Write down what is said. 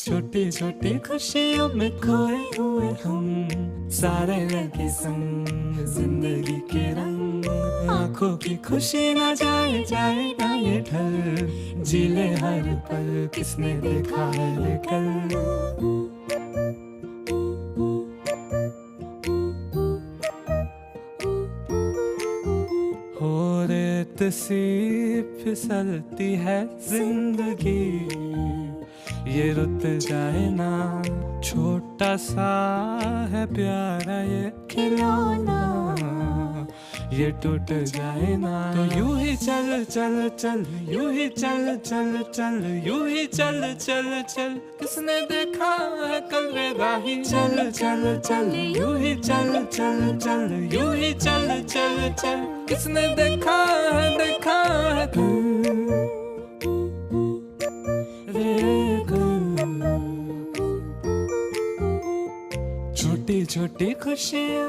छोटी छोटी खुशियों में खोए हुए हम, सारे लगे संग जिंदगी के रंग। आंखों की खुशी ना जाए जाए ना ये ढल, जी ले हर पल किसने देखा है कल। हो रेत सी फिसलती है जिंदगी, ये रुत जाए ना। छोटा सा है प्यारा ये खिलौना, ये टूट जाए ना। तो यूं ही चल चल चल, यूं ही चल चल चल, यूं ही चल चल चल, किसने देखा है कल रे राही। चल चल चल, यूं ही चल चल चल, यूं ही चल चल चल, किसने देखा है कल रे कल। छोटी छोटी खुशियाँ